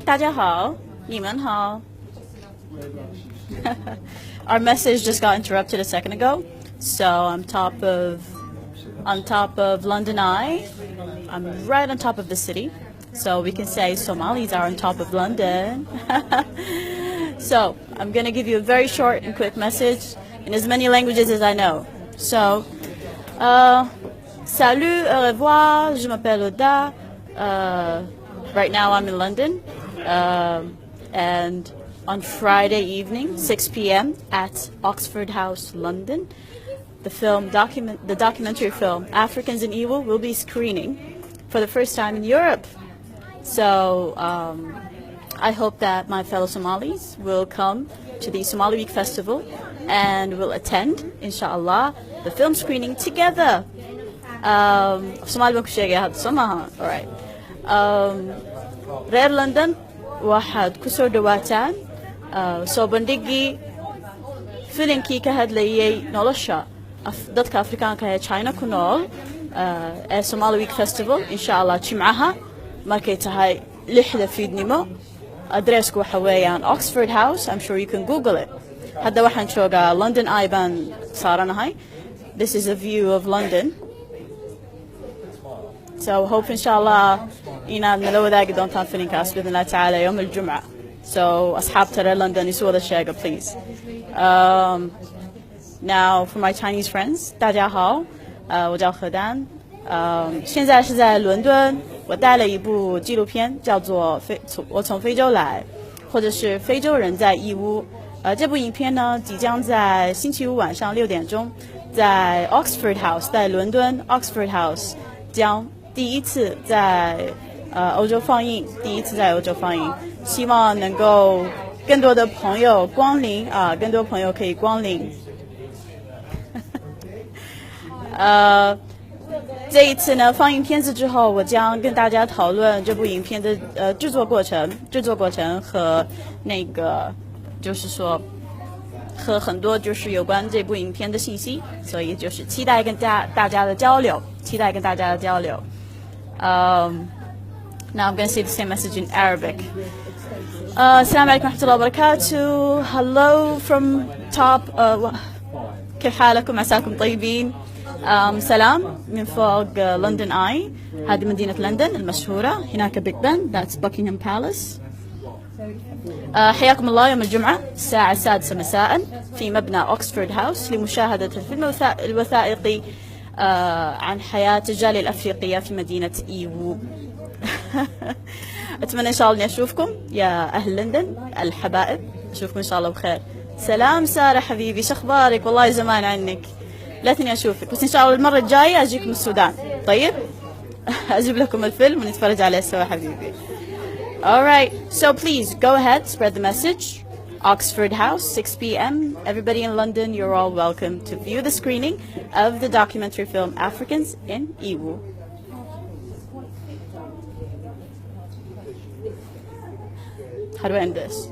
大家好，你们好。Our message just got interrupted a second ago, so I'm on top of London Eye. I'm right on top of the city, so we can say Somalis are on top of London. So I'm gonna give you a very short and quick message in as many languages as I know. So, salut, au revoir, je m'appelle Huda. Right now I'm in London, and on Friday evening, 6 p.m. at Oxford House, London, the documentary film Africans in Evil will be screening for the first time in Europe. So I hope that my fellow Somalis will come to the Somali Week Festival and will attend, inshallah, the film screening together. Somali all right. Reer London waxaad ku soo dhawaataan soo bandhigii filinkii ka hadlayay nolosha dadka Afrikaanka ee China ku nool ee Somali Week Festival inshallah jimcaha markay tahay 6 fiidnimo. Adreesku waxa weeyaan Oxford House. I'm sure you can Google it. Hadda waxaan joogaa London Eye baan saaranahay. This is a view of London. So hope inshallah inaad nala wadaagi doontaan filinkaas bidnillah ta'ala yawm al-jum'a. So asxaabta reer London isu wada sheega please. Now for my Chinese friends, 大家好，我叫何丹，现在是在伦敦，我带了一部纪录片，叫做我从非洲来，或者是非洲人在义乌。这部影片呢，即将在星期五晚上6点钟，在 Oxford House， 在伦敦 Oxford House 将第一次在欧洲放映，希望能够更多的朋友光临更多朋友可以光临。这一次呢，放映片子之后，我将跟大家讨论这部影片的制作过程和那个就是说和很多就是有关这部影片的信息，所以就是期待跟大家的交流。Now I'm going to say the same message in Arabic. Assalamu alaikum warahmatullahi wabarakatuh. Hello from top. كيف حالكم؟ عساكم طيبين. سلام من فوق لندن آي. هذه مدينة لندن المشهورة. هناك بيج بن. That's Buckingham Palace. حياكم الله يوم الجمعة الساعة 6 مساء في مبنى أوكسفورد هاوس لمشاهدة الفيلم الوثائقي عن حياة الجالية الأفريقية في مدينة إيوو. أتمنى إن شاء الله إني أشوفكم يا أهل لندن الحبائب. أشوفكم إن شاء الله بخير. سلام سارة حبيبي، شخبارك؟ والله زمان عنك، لا تني أشوفك، بس إن شاء الله المرة الجاية أجيكم السودان. طيب أجيب لكم الفيلم ونتفرج عليه سوا حبيبي. Alright, so please go ahead, spread the message. Oxford House, 6 p.m. Everybody in London, you're all welcome to view the screening of the documentary film Africans in Iwu. How do I end this?